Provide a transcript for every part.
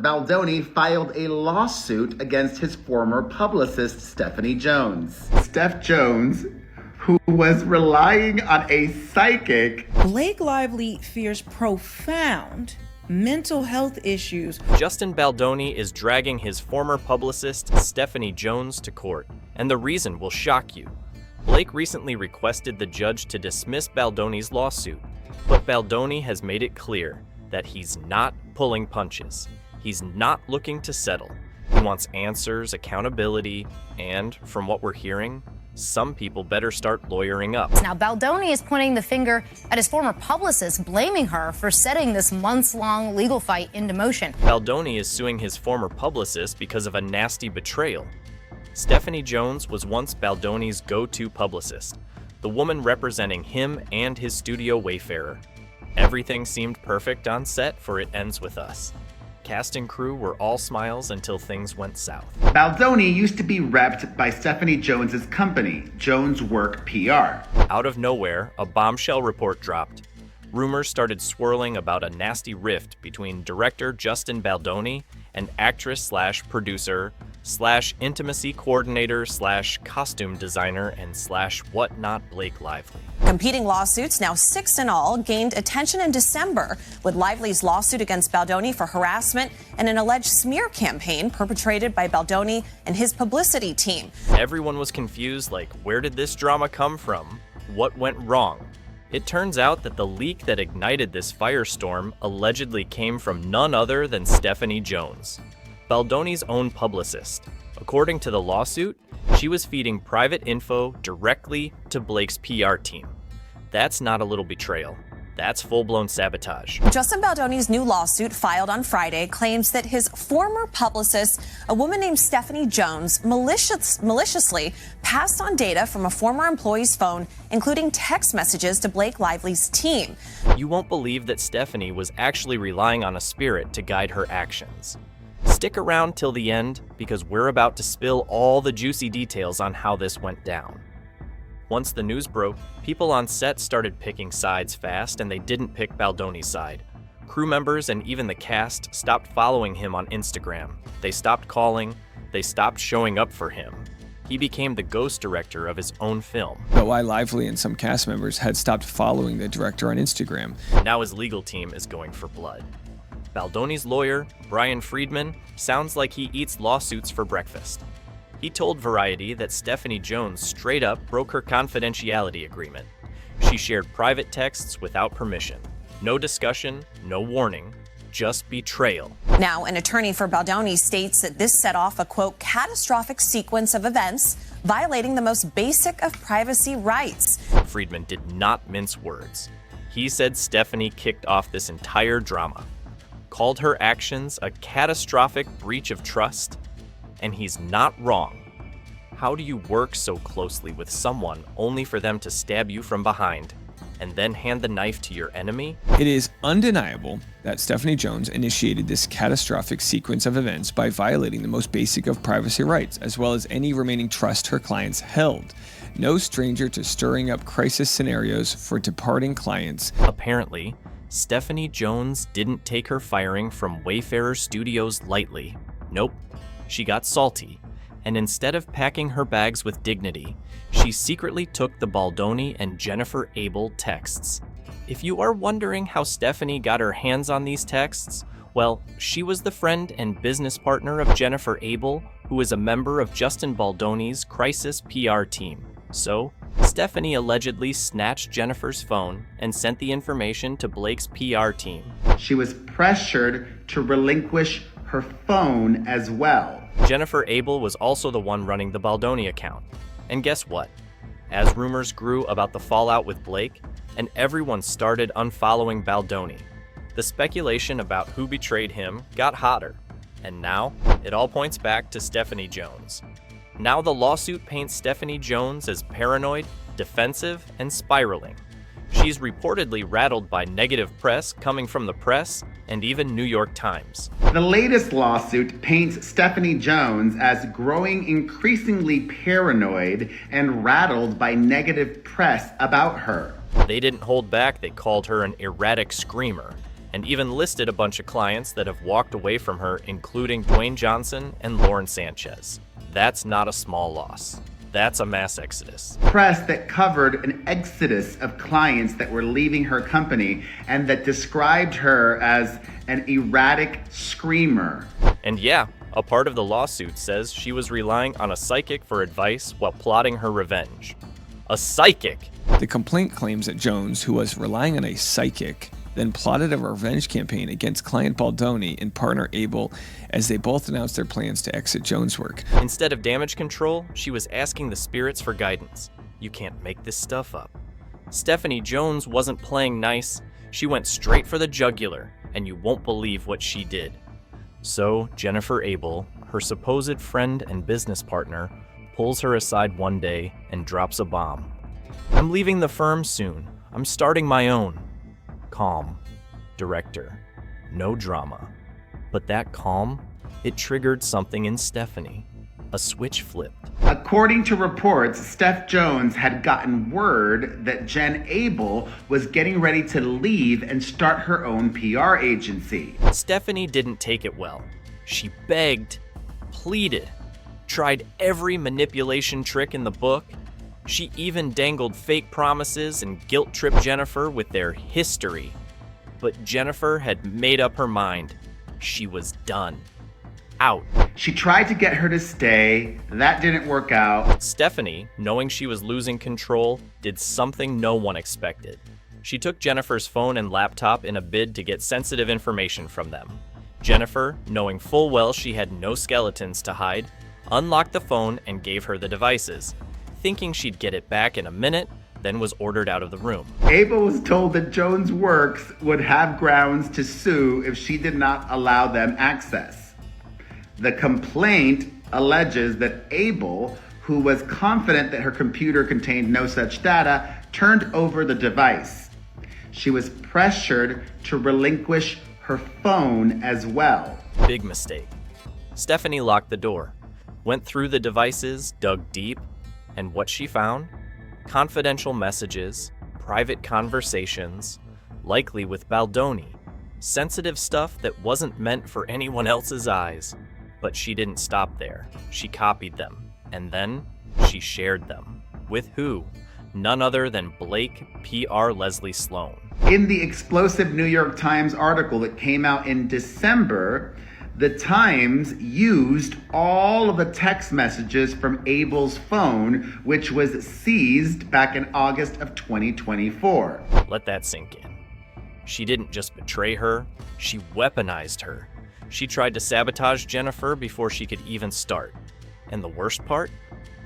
Baldoni filed a lawsuit against his former publicist, Stephanie Jones. Steph Jones, who was relying on a psychic. Blake Lively fears profound mental health issues. Justin Baldoni is dragging his former publicist, Stephanie Jones, to court. And the reason will shock you. Blake recently requested the judge to dismiss Baldoni's lawsuit, but Baldoni has made it clear that he's not pulling punches. He's not looking to settle. He wants answers, accountability, and, from what we're hearing, some people better start lawyering up. Now, Baldoni is pointing the finger at his former publicist, blaming her for setting this months-long legal fight into motion. Baldoni is suing his former publicist because of a nasty betrayal. Stephanie Jones was once Baldoni's go-to publicist, the woman representing him and his studio Wayfarer. Everything seemed perfect on set for It Ends With Us. Cast and crew were all smiles until things went south. Baldoni used to be repped by Stephanie Jones's company, Jones Work PR. Out of nowhere, a bombshell report dropped. Rumors started swirling about a nasty rift between director Justin Baldoni and actress/producer/intimacy coordinator/costume designer and /whatnot Blake Lively. Competing lawsuits, now 6 in all, gained attention in December with Lively's lawsuit against Baldoni for harassment and an alleged smear campaign perpetrated by Baldoni and his publicity team. Everyone was confused, like, where did this drama come from? What went wrong? It turns out that the leak that ignited this firestorm allegedly came from none other than Stephanie Jones, Baldoni's own publicist. According to the lawsuit, she was feeding private info directly to Blake's PR team. That's not a little betrayal. That's full-blown sabotage. Justin Baldoni's new lawsuit, filed on Friday, claims that his former publicist, a woman named Stephanie Jones, maliciously passed on data from a former employee's phone, including text messages to Blake Lively's team. You won't believe that Stephanie was actually relying on a spirit to guide her actions. Stick around till the end, because we're about to spill all the juicy details on how this went down. Once the news broke, people on set started picking sides fast, and they didn't pick Baldoni's side. Crew members and even the cast stopped following him on Instagram. They stopped calling. They stopped showing up for him. He became the ghost director of his own film. But why Lively and some cast members had stopped following the director on Instagram. Now his legal team is going for blood. Baldoni's lawyer, Brian Friedman, sounds like he eats lawsuits for breakfast. He told Variety that Stephanie Jones straight up broke her confidentiality agreement. She shared private texts without permission. No discussion, no warning, just betrayal. Now, an attorney for Baldoni states that this set off a, quote, catastrophic sequence of events violating the most basic of privacy rights. Friedman did not mince words. He said Stephanie kicked off this entire drama, called her actions a catastrophic breach of trust, and he's not wrong. How do you work so closely with someone only for them to stab you from behind and then hand the knife to your enemy? It is undeniable that Stephanie Jones initiated this catastrophic sequence of events by violating the most basic of privacy rights, as well as any remaining trust her clients held. No stranger to stirring up crisis scenarios for departing clients. Apparently, Stephanie Jones didn't take her firing from Wayfarer Studios lightly. Nope, she got salty, and instead of packing her bags with dignity, she secretly took the Baldoni and Jennifer Abel texts. If you are wondering how Stephanie got her hands on these texts, well, she was the friend and business partner of Jennifer Abel, who is a member of Justin Baldoni's crisis PR team. So, Stephanie allegedly snatched Jennifer's phone and sent the information to Blake's PR team. She was pressured to relinquish her phone as well. Jennifer Abel was also the one running the Baldoni account. And guess what? As rumors grew about the fallout with Blake, and everyone started unfollowing Baldoni, the speculation about who betrayed him got hotter. And now, it all points back to Stephanie Jones. Now the lawsuit paints Stephanie Jones as paranoid, defensive, and spiraling. She's reportedly rattled by negative press coming from the press and even New York Times. The latest lawsuit paints Stephanie Jones as growing increasingly paranoid and rattled by negative press about her. They didn't hold back, they called her an erratic screamer. and even listed a bunch of clients that have walked away from her, including Dwayne Johnson and Lauren Sanchez. That's not a small loss. That's a mass exodus. Press that covered an exodus of clients that were leaving her company and that described her as an erratic screamer. And yeah, a part of the lawsuit says she was relying on a psychic for advice while plotting her revenge. A psychic! The complaint claims that Jones, who was relying on a psychic, then plotted a revenge campaign against client Baldoni and partner Abel as they both announced their plans to exit Jones' work. Instead of damage control, she was asking the spirits for guidance. You can't make this stuff up. Stephanie Jones wasn't playing nice. She went straight for the jugular, and you won't believe what she did. So Jennifer Abel, her supposed friend and business partner, pulls her aside one day and drops a bomb. I'm leaving the firm soon. I'm starting my own. Calm. Director. No drama. But that calm, it triggered something in Stephanie. A switch flipped. According to reports, Steph Jones had gotten word that Jen Abel was getting ready to leave and start her own PR agency. Stephanie didn't take it well. She begged, pleaded, tried every manipulation trick in the book. She even dangled fake promises and guilt-tripped Jennifer with their history. But Jennifer had made up her mind. She was done. Out. She tried to get her to stay. That didn't work out. Stephanie, knowing she was losing control, did something no one expected. She took Jennifer's phone and laptop in a bid to get sensitive information from them. Jennifer, knowing full well she had no skeletons to hide, unlocked the phone and gave her the devices, thinking she'd get it back in a minute, then was ordered out of the room. Abel was told that Jones Works would have grounds to sue if she did not allow them access. The complaint alleges that Abel, who was confident that her computer contained no such data, turned over the device. She was pressured to relinquish her phone as well. Big mistake. Stephanie locked the door, went through the devices, dug deep, and what she found? Confidential messages, private conversations, likely with Baldoni, sensitive stuff that wasn't meant for anyone else's eyes. But she didn't stop there. She copied them, and then she shared them. With who? None other than Blake PR Leslie Sloan. In the explosive New York Times article that came out in December, the Times used all of the text messages from Abel's phone, which was seized back in August of 2024. Let that sink in. She didn't just betray her, she weaponized her. She tried to sabotage Jennifer before she could even start. And the worst part?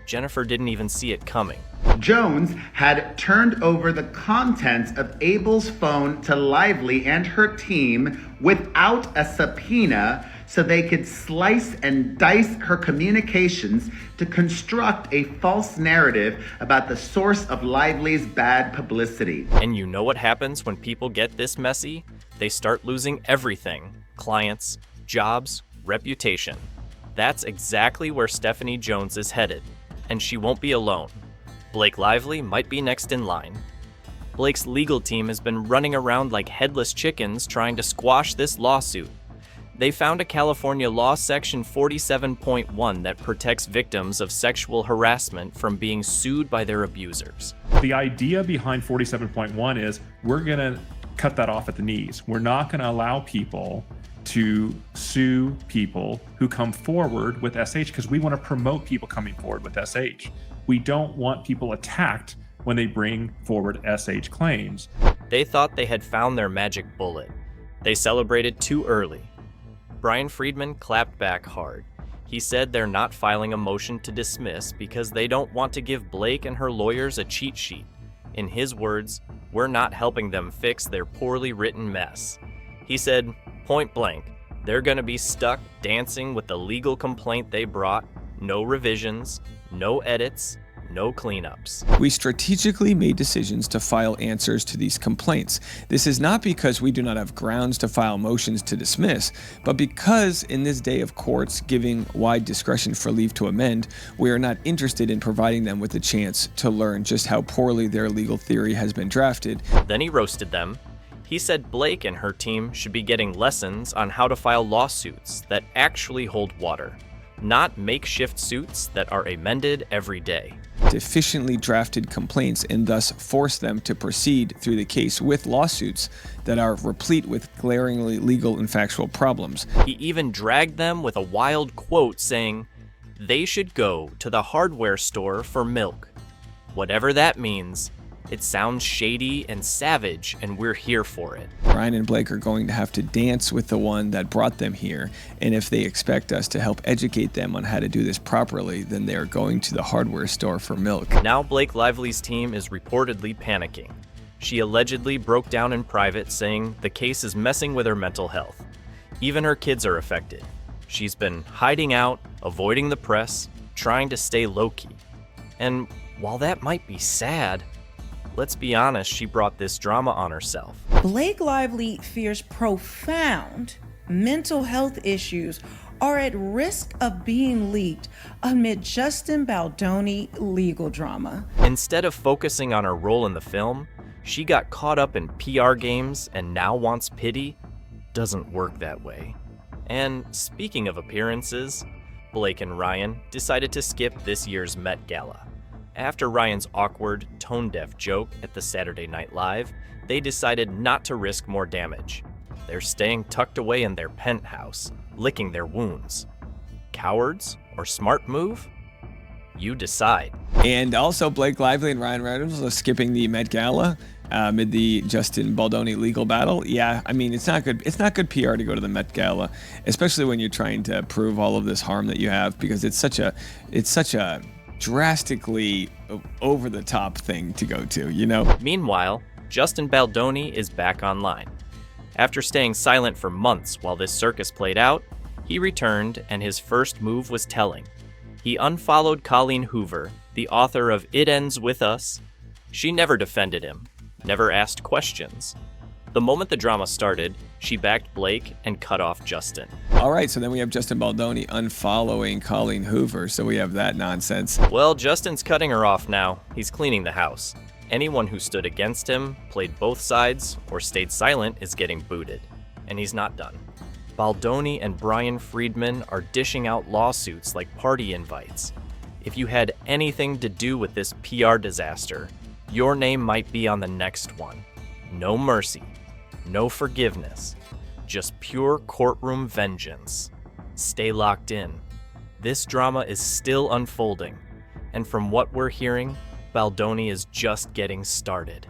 Jennifer didn't even see it coming. Jones had turned over the contents of Abel's phone to Lively and her team without a subpoena so they could slice and dice her communications to construct a false narrative about the source of Lively's bad publicity. And you know what happens when people get this messy? They start losing everything. Clients, jobs, reputation. That's exactly where Stephanie Jones is headed. And she won't be alone. Blake Lively might be next in line. Blake's legal team has been running around like headless chickens trying to squash this lawsuit. They found a California law section 47.1 that protects victims of sexual harassment from being sued by their abusers. The idea behind 47.1 is we're going to cut that off at the knees. We're not going to allow people to sue people who come forward with SH because we want to promote people coming forward with SH. We don't want people attacked when they bring forward SH claims. They thought they had found their magic bullet. They celebrated too early. Brian Friedman clapped back hard. He said they're not filing a motion to dismiss because they don't want to give Blake and her lawyers a cheat sheet. In his words, we're not helping them fix their poorly written mess. He said, point blank, they're going to be stuck dancing with the legal complaint they brought. No revisions, no edits, no cleanups. We strategically made decisions to file answers to these complaints. This is not because we do not have grounds to file motions to dismiss, but because in this day of courts giving wide discretion for leave to amend, we are not interested in providing them with a chance to learn just how poorly their legal theory has been drafted. Then he roasted them. He said Blake and her team should be getting lessons on how to file lawsuits that actually hold water, not makeshift suits that are amended every day. Efficiently drafted complaints and thus force them to proceed through the case with lawsuits that are replete with glaringly legal and factual problems. He even dragged them with a wild quote saying, "They should go to the hardware store for milk." Whatever that means, it sounds shady and savage, and we're here for it. Ryan and Blake are going to have to dance with the one that brought them here, and if they expect us to help educate them on how to do this properly, then they're going to the hardware store for milk. Now Blake Lively's team is reportedly panicking. She allegedly broke down in private, saying the case is messing with her mental health. Even her kids are affected. She's been hiding out, avoiding the press, trying to stay low-key. And while that might be sad, let's be honest, she brought this drama on herself. Blake Lively fears profound mental health issues are at risk of being leaked amid Justin Baldoni legal drama. Instead of focusing on her role in the film, she got caught up in PR games and now wants pity. Doesn't work that way. And speaking of appearances, Blake and Ryan decided to skip this year's Met Gala. After Ryan's awkward, tone-deaf joke at the Saturday Night Live, they decided not to risk more damage. They're staying tucked away in their penthouse, licking their wounds. Cowards or smart move? You decide. And also, Blake Lively and Ryan Reynolds are skipping the Met Gala amid the Justin Baldoni legal battle. Yeah, I mean, it's not good. It's not good PR to go to the Met Gala, especially when you're trying to prove all of this harm that you have, because it's such a drastically over-the-top thing to go to, you know? Meanwhile, Justin Baldoni is back online. After staying silent for months while this circus played out, he returned, and his first move was telling. He unfollowed Colleen Hoover, the author of It Ends With Us. She never defended him, never asked questions. The moment the drama started, she backed Blake and cut off Justin. All right, so then we have Justin Baldoni unfollowing Colleen Hoover, so we have that nonsense. Well, Justin's cutting her off now. He's cleaning the house. Anyone who stood against him, played both sides, or stayed silent is getting booted. And he's not done. Baldoni and Brian Friedman are dishing out lawsuits like party invites. If you had anything to do with this PR disaster, your name might be on the next one. No mercy. No forgiveness, just pure courtroom vengeance. Stay locked in. This drama is still unfolding, and from what we're hearing, Baldoni is just getting started.